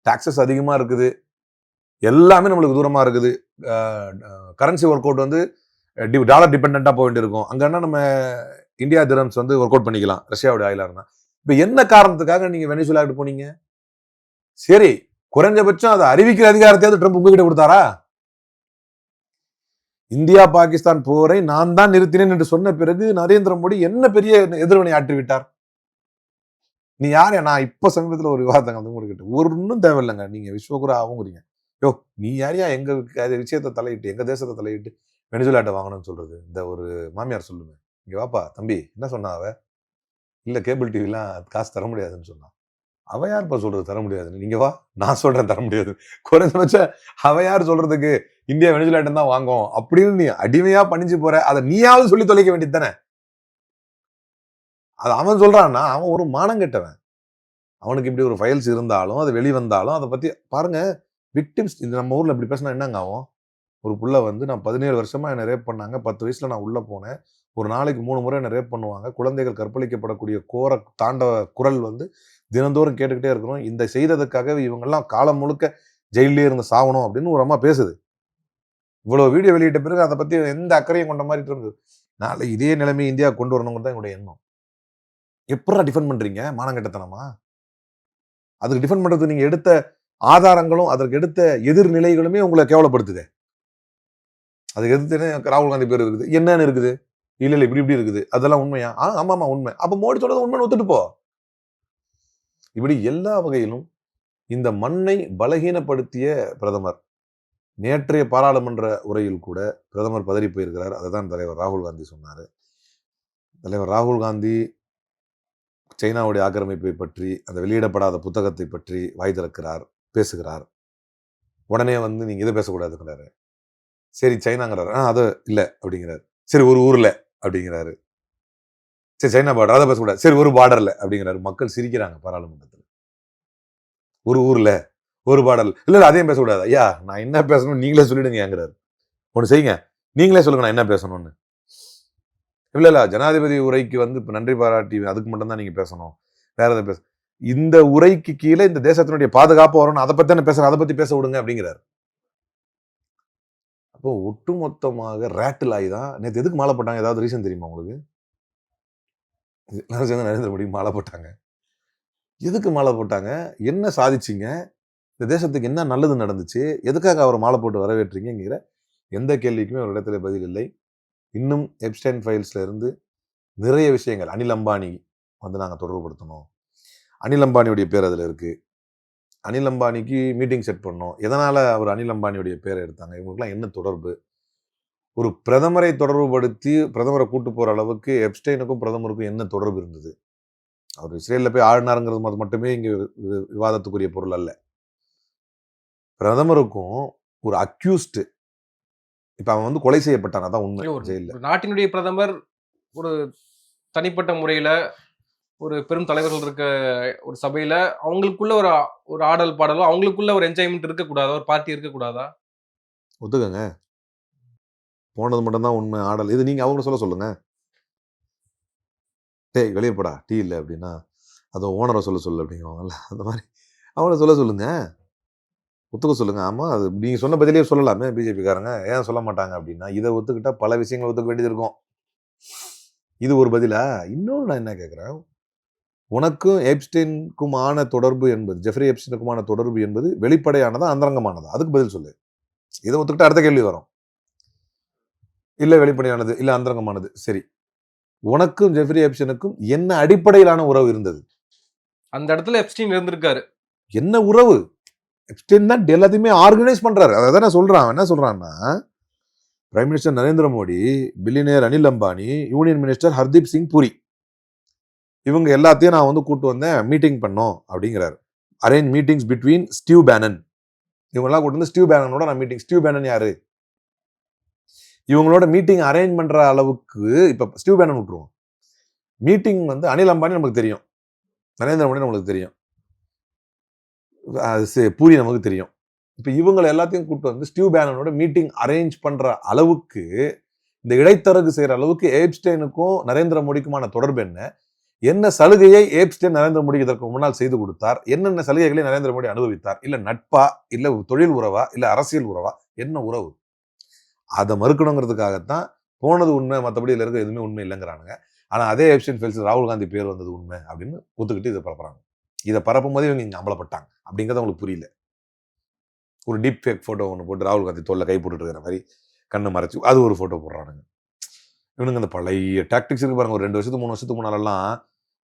டாக்ஸஸ் அதிகமா இருக்குது, எல்லாமே நம்மளுக்கு தூரமா இருக்குது, கரன்சி ஒர்க் அவுட் வந்து டாலர் டிபெண்டா போக வேண்டியிருக்கும். அங்கன்னா நம்ம இந்தியா திரம்ஸ் வந்து ஒர்க் அவுட் பண்ணிக்கலாம் ரஷ்யாவுடைய ஆயிலா இருந்தா. இப்ப என்ன காரணத்துக்காக நீங்க வெனிசுலாவுக்கு போனீங்க? சரி, குறைஞ்சபட்சம் அதை அறிவிக்கிற அதிகாரத்தையாவது ட்ரம்ப் உங்ககிட்ட கொடுத்தாரா? இந்தியா பாகிஸ்தான் போரை நான் தான் நிறுத்தினேன் என்று சொன்ன பிறகு நரேந்திர மோடி என்ன பெரிய எதிர்வினை ஆற்றிவிட்டார்? நீ யாரு? நான் இப்ப சமீபத்தில் ஒரு விவாதம் வந்து உங்களுக்கு ஒன்னும் தேவையில்லைங்க. நீங்க விஸ்வகுரா ஆகுங்கிறீங்க. யோ, நீ யாரையா எங்க விஷயத்தை தலையிட்டு, எங்க தேசத்தை தலையிட்டு வெனிசுலாட்ட வாங்கணும்னு சொல்றது? இந்த ஒரு மாமியார் சொல்லுங்க, இங்க வாப்பா தம்பி, என்ன சொன்னா அவ? இல்ல கேபிள் டிவிலாம் காசு தர முடியாதுன்னு சொன்னா. அவ யாருப்பா சொல்றது தர முடியாதுன்னு? நீங்க வா, நான் சொல்றேன் தர முடியாது. குறைஞ்சபட்சம் அவ யார் சொல்றதுக்கு இந்தியா வெனிசுலாட்ட தான் வாங்கும் அப்படின்னு நீ அடிமையா பணிஞ்சு போற. அதை நீயாவது சொல்லி தொலைக்க வேண்டியது தானே? அது அவன் சொல்றான்னா அவன் ஒரு மானம் கெட்டவன். அவனுக்கு இப்படி ஒரு ஃபைல்ஸ் இருந்தாலும் அது வெளிவந்தாலும் அதை பத்தி பாருங்க. விக்டிம்ஸ் இது நம்ம ஊர்ல இப்படி பேசினா என்னங்க ஆகும்? ஒரு புள்ள வந்து நான் 17 வருஷமா என்னை ரேப் பண்ணாங்க, 10 வயசுல நான் உள்ள போனேன், ஒரு நாளைக்கு 3 முறை என்னை ரேப் பண்ணுவாங்க, குழந்தைகள் கற்பழிக்கப்படக்கூடிய கோர தாண்டவ குரல் வந்து தினந்தோறும் கேட்டுக்கிட்டே இருக்கிறோம், இந்த செய்ததுக்காக இவங்கெல்லாம் காலம் முழுக்க ஜெயிலே இருந்து சாகணும் அப்படின்னு ஒரு அம்மா பேசுது. இவ்வளவு வீடியோ வெளியிட்ட பிறகு அதை பத்தி எந்த அக்கறையும் கொண்ட மாதிரி இருந்தது. நாளை இதே நிலைமை இந்தியா கொண்டு வரணுங்கிறது தான் என்னுடைய எண்ணம். எப்படா டிஃபெண்ட் பண்றீங்க மானங்கட்டத்தனமா? அதுக்கு டிஃபெண்ட் பண்றது நீங்க எடுத்த ஆதாரங்களும் அதற்கு எடுத்த எதிர்நிலைகளுமே உங்களை கேவலப்படுத்துது. அதுக்கு எதிர்த்து ராகுல் காந்தி பேர் இருக்குது, என்னன்னு இருக்குது? இல்ல இப்படி இப்படி இருக்குது, அதெல்லாம் உண்மையா? ஆமா உண்மை. அப்ப மோடி சொல்றது உண்மைன்னு ஒத்துட்டு போ. இப்படி எல்லா வகையிலும் இந்த மண்ணை பலகீனப்படுத்திய பிரதமர். நேற்றைய பாராளுமன்ற உரையில் கூட பிரதமர் பதறி போயிருக்கிறார். அதுதான் தலைவர் ராகுல் காந்தி சொன்னாரு. தலைவர் ராகுல் காந்தி சைனாவுடைய ஆக்கிரமிப்பை பற்றி, அந்த வெளியிடப்படாத புத்தகத்தை பற்றி வாய் திறக்கிறார், பேசுகிறார். உடனே வந்து நீங்க இதை பேசக்கூடாதுங்கிறாரு. சரி சைனாங்கிறாரு, அது இல்ல அப்படிங்கிறாரு. சரி ஒரு ஊர்ல அப்படிங்கிறாரு. சரி சைனா பார்டர், அதை பேசக்கூடாது. சரி ஒரு பார்டர்ல அப்படிங்கிறாரு. மக்கள் சிரிக்கிறாங்க பாராளுமன்றத்தில். ஒரு ஊர்ல ஒரு பார்டர்ல இல்ல அதையும் பேசக்கூடாது. ஐயா நான் என்ன பேசணும் நீங்களே சொல்லிடுங்கிறாரு. ஒண்ணு செய்யுங்க, நீங்களே சொல்லுங்க நான் என்ன பேசணும்னு. இல்ல ஜனாதிபதி உரைக்கு வந்து இப்ப நன்றி பாராட்டி அதுக்கு மட்டும் தான் நீங்க பேசணும், வேற எதை பேச இந்த உரைக்கு கீழே இந்த தேசத்தினுடைய பாதுகாப்பு வரணும், அதை பத்தி தானே பேசுறேன், அதை பத்தி பேச விடுங்க அப்படிங்கிறாரு. அப்போ ஒட்டுமொத்தமாக ரேட்டில் ஆகி தான் நேற்று எதுக்கு மாலை போட்டாங்க? ஏதாவது ரீசன் தெரியுமா உங்களுக்கு? எல்லாரும் சேர்ந்து நரேந்திர மோடி மாலை போட்டாங்க. எதுக்கு மாலை போட்டாங்க? என்ன சாதிச்சிங்க? இந்த தேசத்துக்கு என்ன நல்லது நடந்துச்சு? எதுக்காக அவரை மாலை போட்டு வரவேற்றீங்கிற எந்த கேள்விக்குமே ஒரு இடத்துல பதில் இல்லை. இன்னும் எப்ஸ்டைன் ஃபைல்ஸ்ல இருந்து நிறைய விஷயங்கள் அனில் அம்பானி வந்து நாங்கள் தொடர்புபடுத்தணும். அனில் அம்பானியுடைய பேர் அதில் இருக்கு. அனில் அம்பானிக்கு மீட்டிங் செட் பண்ணோம். எதனால அவர் அனில் அம்பானியுடைய பேரை எடுத்தாங்க? இவங்களுக்குலாம் என்ன தொடர்பு? ஒரு பிரதமரை தொடர்புபடுத்தி பிரதமரை கூட்டு போற அளவுக்கு எப்ஸ்டைனுக்கும் பிரதமருக்கும் என்ன தொடர்பு இருந்தது? அவர் இஸ்ரேல்ல போய் ஆழ்னாருங்கிறது மட்டுமே இங்க விவாதத்துக்குரிய பொருள் அல்ல. பிரதமருக்கும் ஒரு அக்யூஸ்ட், இப்ப அவன் வந்து கொலை செய்யப்பட்டான், அதான் உண்மை. ஜெயில நாட்டினுடைய பிரதமர் ஒரு தனிப்பட்ட முறையில ஒரு பெரும் தலைவர்கள் இருக்க ஒரு சபையில அவங்களுக்குள்ள ஒரு ஆடல் பாடலோ அவங்களுக்குள்ள ஒரு என்ஜாய்மெண்ட் இருக்கக்கூடாதா? ஒரு பார்ட்டி இருக்கக்கூடாதா? ஒத்துக்கங்க, போனது மட்டும்தான் உண்மை, ஆடல். இது நீங்க அவங்க சொல்லுங்க. டேய் வெளியே போடா டீ இல்லை அப்படின்னா அதை ஓனரை சொல்லு அப்படிங்குவாங்கல்ல, அந்த மாதிரி அவங்கள சொல்லுங்க, ஒத்துக்க சொல்லுங்க. ஆமா, அது நீங்க சொன்ன பதிலே சொல்லலாமே. பிஜேபிக்காரங்க ஏன் சொல்ல மாட்டாங்க அப்படின்னா, இதை ஒத்துக்கிட்டா பல விஷயங்களை ஒத்துக்க வேண்டியது இருக்கும். இது ஒரு பதிலா? இன்னொன்று நான் என்ன கேட்கிறேன், உனக்கும் எப்ஸ்டைனுக்குமான தொடர்பு என்பது, ஜெஃப்ரி எப்ஸ்டைனுக்குமான தொடர்பு என்பது வெளிப்படையானதா அந்தரங்கமானதா? அதுக்கு பதில் சொல்லு. இதை ஒத்துக்கிட்ட அடுத்த கேள்வி வரும். இல்ல வெளிப்படையானது, இல்ல அந்தரங்கமானது. சரி, உனக்கும் ஜெஃப்ரி எப்ஸ்டைனுக்கும் என்ன அடிப்படையிலான உறவு இருந்தது? அந்த இடத்துல எப்ஸ்டைன் இருந்திருக்காரு. என்ன உறவு? எப்ஸ்டைன் தான் எல்லாத்தையுமே ஆர்கனைஸ் பண்றாரு. அதான் நான் சொல்றான். என்ன சொல்றான்னா, prime minister Narendra Modi, billionaire Anil Ambani, union minister Hardeep Singh Puri, இவங்க எல்லாத்தையும் நான் வந்து கூட்டு வந்தேன், மீட்டிங் பண்ணோம் அப்படிங்கிறாரு. Arrange meetings between Steve Bannon, இவங்கெல்லாம் கூட்டு வந்து ஸ்டீவ் பேனனோட நான் மீட்டிங். ஸ்டீவ் பேனன் யாரு? இவங்களோட மீட்டிங் அரேஞ்ச் பண்ற அளவுக்கு இப்ப ஸ்டீவ் பேனன் விட்டுருவோம். மீட்டிங் வந்து அனில் அம்பானி நமக்கு தெரியும், நரேந்திர மோடி நமக்கு தெரியும், பூரி நமக்கு தெரியும். இப்ப இவங்களை எல்லாத்தையும் கூட்டு வந்து ஸ்டீவ் பேனனோட மீட்டிங் அரேஞ்ச் பண்ற அளவுக்கு, இந்த இடைத்தரகு செய்யற அளவுக்கு எப்ஸ்டைனுக்கும் நரேந்திர மோடிக்குமான தொடர்பு என்ன? என்ன சலுகையை எப்ஸ்டைன் நரேந்திர மோடி இதற்கு முன்னால் செய்து கொடுத்தார்? என்னென்ன சலுகைகளை நரேந்திர மோடி அனுபவித்தார்? இல்ல நட்பா, இல்ல தொழில் உறவா, இல்ல அரசியல் உறவா? என்ன உறவு? அதை மறுக்கணுங்கிறதுக்காகத்தான் போனது உண்மை, மற்றபடி இதுல இருக்க எதுவுமே உண்மை இல்லைங்கிறானுங்க. ஆனால் அதே எப்ஸ்டைன் ஃபைல்ஸ் ராகுல் காந்தி பேர் வந்தது உண்மை அப்படின்னு ஒத்துக்கிட்டு இதை பரப்புறாங்க. இதை பரப்பும் போது இவங்க இங்கே அம்பலப்பட்டாங்க அப்படிங்கிறது அவங்களுக்கு புரியல. ஒரு டீப் ஃபேக் ஃபோட்டோ ஒன்று போட்டு ராகுல் காந்தி தோல்ல கை போட்டுட்டு இருக்கிற மாதிரி கண்ணை மறைச்சு அது ஒரு ஃபோட்டோ போடுறானுங்க. இவனுங்க அந்த பழைய டாக்டிக்ஸ் இருக்கு பாருங்க. ஒரு 2 வருஷத்துக்கு 3 வருஷத்துக்கு முன்னாலெல்லாம்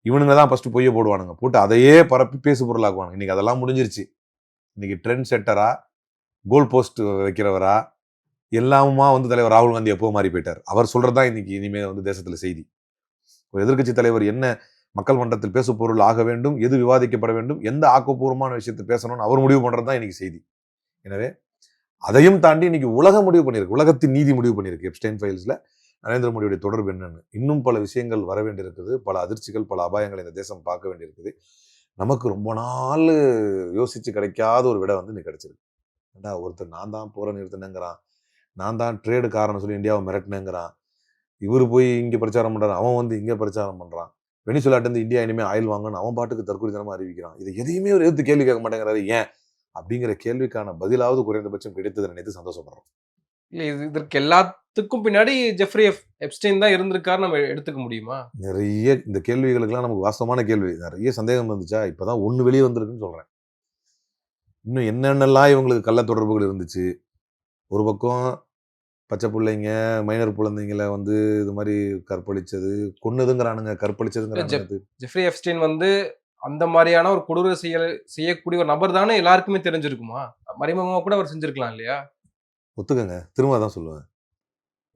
இவனுங்க தான் ஃபர்ஸ்ட் பொய்ய போடுவானுங்க, போட்டு அதையே பரப்பி பேசு பொருளாக்குவானுங்க. இன்னைக்கு அதெல்லாம் முடிஞ்சிருச்சு. இன்னைக்கு ட்ரெண்ட் செட்டரா, கோல் போஸ்ட் வைக்கிறவரா, எல்லாமுமா வந்து தலைவர் ராகுல் காந்தி எப்போ மாறி போயிட்டார். அவர் சொல்றதுதான் இன்னைக்கு இனிமே வந்து தேசத்துல செய்தி. ஒரு எதிர்க்கட்சி தலைவர் என்ன மக்கள் மன்றத்தில் பேசு பொருள் ஆக வேண்டும், எது விவாதிக்கப்பட வேண்டும், எந்த ஆக்கப்பூர்வமான விஷயத்தை பேசணும்னு அவர் முடிவு பண்றதுதான் இன்னைக்கு செய்தி. எனவே அதையும் தாண்டி இன்னைக்கு உலகம் முடிவு பண்ணியிருக்கு, உலகத்தின் நீதி முடிவு பண்ணியிருக்கு எப்ஸ்டைன் ஃபைல்ஸ்ல நரேந்திர மோடியுடைய தொடர்பு என்னன்னு. இன்னும் பல விஷயங்கள் வர வேண்டியிருக்குது, பல அதிர்ச்சிகள், பல அபாயங்களை இந்த தேசம் பார்க்க வேண்டியிருக்குது. நமக்கு ரொம்ப நாள் யோசிச்சு கிடைக்காத ஒரு விட வந்து இன்னைக்கு கிடைச்சிருக்கு. ஒருத்தர் நான் தான் போற நிறுத்தினேங்கிறான், நான் தான் ட்ரேடு காரணம் சொல்லி இந்தியாவை மிரட்டினேங்கிறான், இவரு போய் இங்க பிரச்சாரம் பண்றாரு, அவன் வந்து இங்க பிரச்சாரம் பண்றான், வெனிசுலாட்டு இருந்து இந்தியா இனிமே ஆயில் வாங்கன்னு அவன் பாட்டுக்கு தற்கொலைத்தனமா அறிவிக்கிறான். இது எதையுமே ஒரு எதிர்த்து கேள்வி கேட்க மாட்டேங்கிறாரு. ஏன் அப்படிங்கிற கேள்விக்கான பதிலாவது குறைந்தபட்சம் கிடைத்ததை நினைத்து சந்தோஷப்படுறோம். இல்ல இதற்கு எல்லாத்துக்கும் பின்னாடி ஜெஃப்ரி எப்ஸ்டைன் தான் இருந்திருக்காரு நம்ம எடுத்துக்க முடியுமா? நிறைய இந்த கேள்விகளுக்கெல்லாம் நமக்கு வாஸ்தவமான கேள்வி, நிறைய சந்தேகம் வந்துச்சா இப்பதான் ஒண்ணு வெளியே வந்திருக்குன்னு சொல்றேன். இன்னும் என்னென்னலாம் இவங்களுக்கு கள்ள தொடர்புகள் இருந்துச்சு. ஒரு பக்கம் பச்சை பிள்ளைங்க, மைனர் குழந்தைங்களை வந்து இது மாதிரி கற்பழிச்சது, கொன்னதுங்கிறானுங்க, கற்பழிச்சதுங்கிறானுங்க. ஜெஃப்ரி எப்ஸ்டைன் வந்து அந்த மாதிரியான ஒரு கொடூர செய்யக்கூடிய ஒரு நபர் தானே எல்லாருக்குமே தெரிஞ்சிருக்குமா? மறைமுகமா கூட அவர் செஞ்சிருக்கலாம் இல்லையா? ஒத்துக்கங்க, திரும்ப தான் சொல்லுவேன்,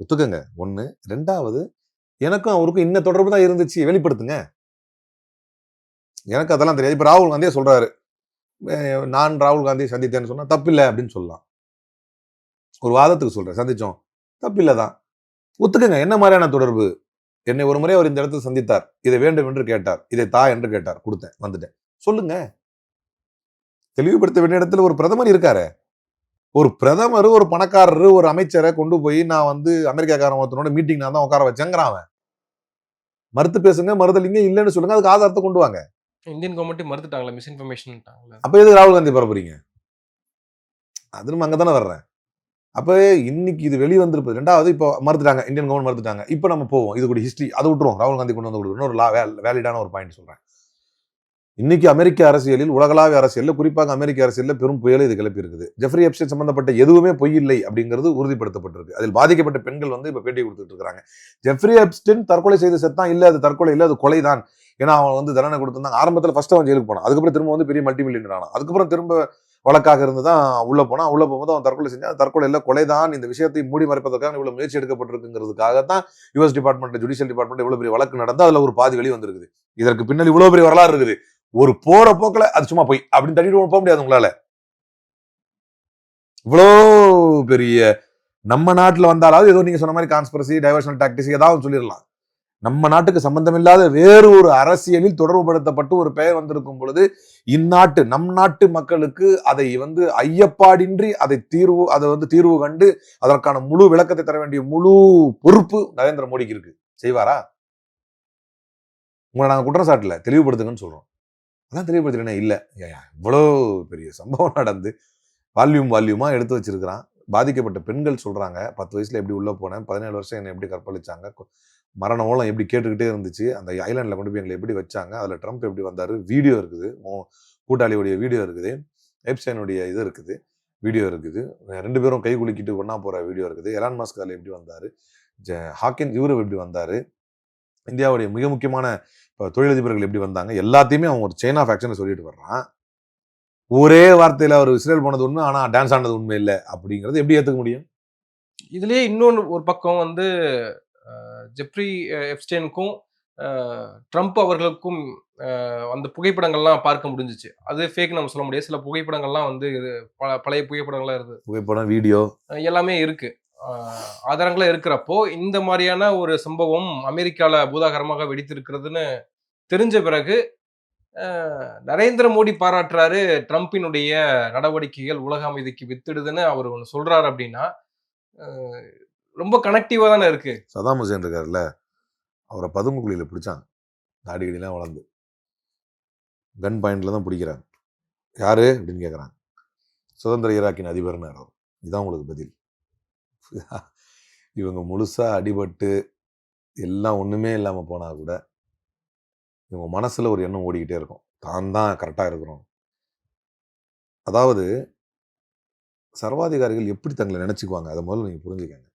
ஒத்துக்கங்க. ஒண்ணு. ரெண்டாவது, எனக்கும் அவருக்கும் இன்ன தொடர்பு தான் இருந்துச்சு, வெளிப்படுத்துங்க. எனக்கு அதெல்லாம் தெரியாது. இப்ப ராகுல் காந்தியே சொல்றாரு, நான் ராகுல் காந்தியை சந்தித்தேன்னு சொன்னா தப்பில்லை அப்படின்னு சொல்லலாம். ஒரு வாதத்துக்கு சொல்றேன், சந்திச்சோம், தப்பில்லைதான், ஒத்துக்கங்க. என்ன மாதிரியான தொடர்பு? என்னை ஒரு முறை அவர் இந்த இடத்துல சந்தித்தார், இதை வேண்டும் என்று கேட்டார், இதை தா என்று கேட்டார், கொடுத்தேன், வந்துட்டேன், சொல்லுங்க. தெளிவுபடுத்த வேண்டிய இடத்துல ஒரு பிரதமர் இருக்காரு. ஒரு பிரதமர் ஒரு பணக்காரரு ஒரு அமைச்சரை கொண்டு போய் நான் வந்து அமெரிக்காக்காரன் ஒருத்தனோட மீட்டிங் நான் தான் உட்கார வச்சேங்கிறான். மறுத்து பேசுங்க, மறுதலிங்க, இல்லைன்னு சொல்லுங்க, அதுக்கு ஆதாரத்தை கொண்டு வாங்க. இந்தியன் கவர்மெண்ட் மறுத்துட்டாங்களா, மிஸ்இன்ஃபர்மேஷன். அப்ப எது ராகுல் காந்தி பரப்புறீங்க? அது நம்ம அங்கதானே வர்றேன். அப்ப இன்னைக்கு இது வெளியே வந்திருப்பது. ரெண்டாவது, இப்போ மறுத்துட்டாங்க, இந்தியன் கவர்மெண்ட் மறுத்துட்டாங்க. இப்போ நம்ம போவோம், இது கூட ஹிஸ்டரி, அதை விட்டுருவோம். ராகுல் காந்தி கொண்டு வந்து கொடுக்கணும் ஒரு வேலிடான ஒரு பாயிண்ட் சொல்றேன். இன்னைக்கு அமெரிக்க அரசியலில், உலகளாவிய அரசியலில், குறிப்பாக அமெரிக்க அரசியலில் பெரும் புயலை இது கிளப்பி இருக்குது. ஜெஃப்ரி எப்ஸ்டைன் சம்பந்தப்பட்ட எதுவுமே பொய் இல்லை அப்படிங்கிறது உறுதிப்படுத்தப்பட்டிருக்கு. அதில் பாதிக்கப்பட்ட பெண்கள் வந்து இப்ப பேட்டி கொடுத்துட்டு இருக்காங்க. ஜெஃப்ரி எப்ஸ்டைன் தற்கொலை செய்து செத்தான், இல்ல அது தற்கொலை இல்ல, அது கொலைதான். ஏன்னா அவன் வந்து தண்டனை கொடுத்திருந்தாங்க. ஆரம்பத்தில் ஃபர்ஸ்ட் அவன் ஜெயிலுக்கு போனான், அதுக்கப்புறம் திரும்ப வந்து பெரிய மல்டி மில்லியனர் ஆனான், அதுக்கப்புறம் திரும்ப வழக்காக இருந்து தான் உள்ள போனான். உள்ள போகும்போது அவன் தற்கொலை செஞ்சான், தற்கொலை இல்ல, கொலைதான். இந்த விஷயத்தை மூடி மறைப்பதற்காக இவ்வளவு முயற்சி எடுக்கப்பட்டிருக்குங்கிறதுக்காகத்தான் யுஎஸ் டிபார்ட்மெண்ட், ஜுடிஷியல் டிபார்ட்மெண்ட் இவ்வளவு பெரிய வழக்கு நடந்து அதுல ஒரு பாதி வெளியே வந்திருக்குது. இதற்கு பின்னாடி இவ்வளவு பெரிய வரலாறு இருக்குது. ஒரு போற போக்குல அது சும்மா போய் அப்படின்னு தட்டிட்டு போக முடியாது உங்களால. இவ்வளோ பெரிய நம்ம நாட்டுல வந்தாலாவது ஏதோ நீங்க சொன்ன மாதிரி கான்ஸ்பிரசி, டைவர்ஷனல் டாக்டிக்ஸ் ஏதாவது சொல்லிடலாம். நம்ம நாட்டுக்கு சம்பந்தம் இல்லாத வேறு ஒரு அரசியலில் தொடர்புபடுத்தப்பட்டு ஒரு பெயர் வந்திருக்கும் பொழுது இந்நாட்டு நம் நாட்டு மக்களுக்கு அதை வந்து ஐயப்பாடின்றி அதை வந்து தீர்வு கண்டு அதற்கான முழு விளக்கத்தை தர வேண்டிய முழு பொறுப்பு நரேந்திர மோடிக்கு இருக்கு. செய்வாரா? உங்களை நாங்க குற்றச்சாட்டுல தெளிவுபடுத்துங்கன்னு சொல்றோம். அதான் தெளிவுபடுத்துறேன். இல்ல, இவ்வளவு பெரிய சம்பவம் நடந்து வால்யூமா எடுத்து வச்சிருக்கிறான். பாதிக்கப்பட்ட பெண்கள் சொல்றாங்க, 10 வயசுல எப்படி உள்ள போனேன், 17 வருஷம் என்னை எப்படி கற்பழிச்சாங்க, மரண ஓலம் எப்படி கேட்டுக்கிட்டே இருந்துச்சு, அந்த ஐலாண்ட்ல கொண்டு போய் எங்களை எப்படி வச்சாங்க, அதுல ட்ரம்ப் எப்படி வந்தாரு, வீடியோ இருக்குது, கூட்டாளியுடைய வீடியோ இருக்குது, எப்ஸ்டைனுடைய இது இருக்குது, வீடியோ இருக்குது, 2 பேரும் கை குலுக்கிட்டு ஒன்னா போற வீடியோ இருக்குது, எலான் மஸ்க் அதுல எப்படி வந்தாரு, ஹாக்கின் இவரு எப்படி வந்தாரு, இந்தியாவுடைய மிக முக்கியமான தொழிலதிபர்கள் எப்படி வந்தாங்க, எல்லாத்தையுமே அவன் ஒரு செயின் ஆஃப் ஆக்ஷன் சொல்லிட்டு வர்றான். ஒரே வார்த்தையில அவர் இஸ்ரேல் போனது உண்மை, ஆனா டான்ஸ் ஆனது உண்மை இல்லை அப்படிங்கிறது எப்படி ஏத்துக்க முடியும்? இதுலயே இன்னொன்று ஒரு பக்கம் வந்து ஜெஃப்ரி எப்ஸ்டைனுக்கும் ட்ரம்ப் அவர்களுக்கும் அந்த புகைப்படங்கள்லாம் பார்க்க முடிஞ்சிச்சு. அது ஃபேக் நம்ம சொல்ல முடியாது. சில புகைப்படங்கள்லாம் வந்து பழைய புகைப்படங்கள்லாம் இருக்குது, புகைப்படம், வீடியோ எல்லாமே இருக்கு, ஆதாரங்களா இருக்கிறப்போ இந்த மாதிரியான ஒரு சம்பவம் அமெரிக்கால பூதாகரமாக வெடித்திருக்கிறதுன்னு தெரிஞ்ச பிறகு நரேந்திர மோடி பாராட்டுறாரு, ட்ரம்பினுடைய நடவடிக்கைகள் உலக அமைதிக்கு வித்திடுதுன்னு அவர் ஒன்று சொல்றாரு. அப்படின்னா ரொம்ப கனெக்டிவா தானே இருக்கு. சதாம் ஹுசேன் இருக்காருல்ல, அவரை பதுங்குழியில பிடிச்சாங்க, தாடிகடிலாம் வளர்ந்து கன் பாயிண்ட்ல தான் பிடிக்கிறாங்க. யாரு அப்படின்னு கேட்குறாங்க. சுதந்திர ஈராக்கின் அதிபர்னு. இதுதான் உங்களுக்கு பதில். இவங்க முழுசா அடிபட்டு எல்லாம் ஒண்ணுமே இல்லாம போனா கூட இவங்க மனசுல ஒரு எண்ணம் ஓடிக்கிட்டே இருக்கும், தான் கரெக்டா இருக்கிறோம். அதாவது சர்வாதிகாரிகள் எப்படி தங்களை நினைச்சுக்குவாங்க, அதை முதல்ல நீங்க புரிஞ்சுக்கங்க.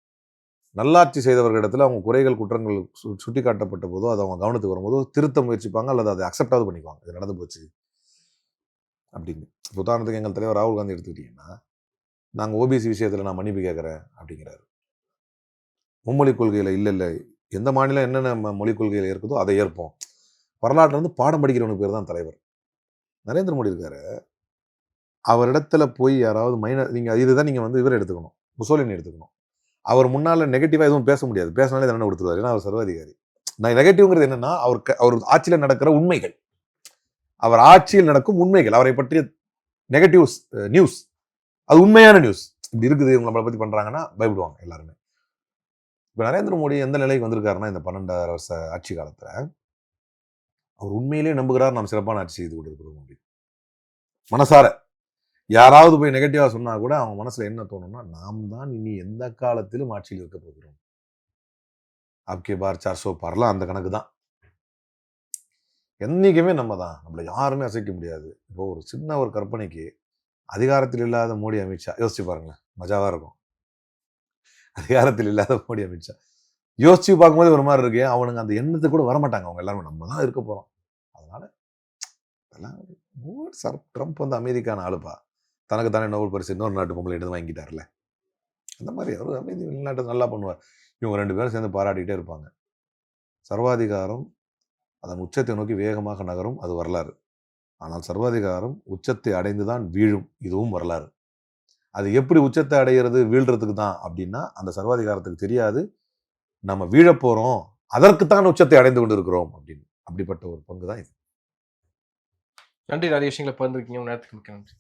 நல்லாட்சி செய்தவர்களிடத்துல அவங்க குறைகள் குற்றங்கள் சுட்டி காட்டப்பட்ட போதோ அதை அவங்க கவனத்துக்கு வரும்போதோ திருத்த முயற்சிப்பாங்க, அல்லது அதை அக்செப்டாவது பண்ணிக்குவாங்க, இது நடந்து போச்சு அப்படின்னு. உதாரணத்துக்கு எங்கள் தலைவர் ராகுல் காந்தி எடுத்துக்கிட்டீங்கன்னா, நாங்கள் ஓபிசி விஷயத்துல நான் மன்னிப்பு கேட்குறேன் அப்படிங்கிறாரு. மும்மொழி கொள்கையில இல்லை எந்த மாநிலம் என்னென்ன மொழி கொள்கையில் இருக்குதோ அதை ஏற்போம். வரலாற்றுல வந்து பாடம் படிக்கிறவனுக்கு பேர் தான் தலைவர். நரேந்திர மோடி இருக்காரு, அவரிடத்துல போய் யாராவது நீங்க இதுதான் நீங்க வந்து இவர் எடுத்துக்கணும், முசோலினி எடுத்துக்கணும். அவர் முன்னால நெகட்டிவா எதுவும் பேச முடியாது, பேசினாலே தண்டனை கொடுத்துருவாரு, ஏன்னா அவர் சர்வாதிகாரி. நான் நெகட்டிவ்ங்கிறது என்னன்னா அவர் ஆட்சியில் நடக்கிற உண்மைகள், அவர் ஆட்சியில் நடக்கும் உண்மைகள், அவரை பற்றிய நெகட்டிவ் நியூஸ், அது உண்மையான நியூஸ். இப்படி இருக்குது நம்மளை பத்தி பண்றாங்கன்னா பயப்படுவாங்க எல்லாருமே. இப்ப நரேந்திர மோடி எந்த நிலைக்கு வந்திருக்காருன்னா, இந்த 12 வருஷ ஆட்சி காலத்துல அவர் உண்மையிலேயே நம்புகிறார் நாம் சிறப்பான ஆட்சி செய்து கொண்டிருக்கிறோம் அப்படின்னு. மனசார யாராவது போய் நெகட்டிவா சொன்னா கூட அவங்க மனசுல என்ன தோணும்னா, நாம் தான் இனி எந்த காலத்திலும் ஆட்சியில் இருக்க போகிறோம், ஆப்கே பார் 400 பார்லாம் அந்த கணக்கு தான். என்னைக்குமே நம்ம தான், நம்மளை யாருமே அசைக்க முடியாது. இப்போ ஒரு சின்ன ஒரு கற்பனைக்கு அதிகாரத்தில் இல்லாத மோடி அமித்ஷா யோசிச்சு பாருங்களேன், மஜாவா இருக்கும். அதிகாரத்தில் இல்லாத மோடி அமித்ஷா யோசிச்சு பார்க்கும்போது ஒரு மாதிரி இருக்கு. அவனுங்க அந்த எண்ணத்துக்கு கூட வரமாட்டாங்க, அவங்க எல்லாருமே நம்ம தான் இருக்க போறோம். அதனால ட்ரம்ப் வந்து அமைதிக்கான ஆளுப்பா, தனக்கு தானே நோபல் பரிசு இன்னொரு நாட்டு பொம்பளை எடுத்து வாங்கிட்டார்ல, அந்த மாதிரி அவர் அமைதி வெளிநாட்டை நல்லா பண்ணுவார். இவங்க 2 பேரும் சேர்ந்து பாராட்டிகிட்டே இருப்பாங்க. சர்வாதிகாரம் அதன் உச்சத்தை நோக்கி வேகமாக நகரும், அது வரலாறு. ஆனால் சர்வாதிகாரம் உச்சத்தை அடைந்துதான் வீழும், இதுவும் வரலாறு. அது எப்படி உச்சத்தை அடைகிறது, வீழ்றதுக்கு தான் அப்படின்னா அந்த சர்வாதிகாரத்துக்கு தெரியாது நம்ம வீழ போறோம், அதற்குத்தான் உச்சத்தை அடைந்து கொண்டு இருக்கிறோம் அப்படின்னு. அப்படிப்பட்ட ஒரு பங்கு தான் இது. நன்றி, நிறைய விஷயங்களை பகிர்ந்துருக்கீங்க, நேரத்துக்கு மிக்க நன்றி.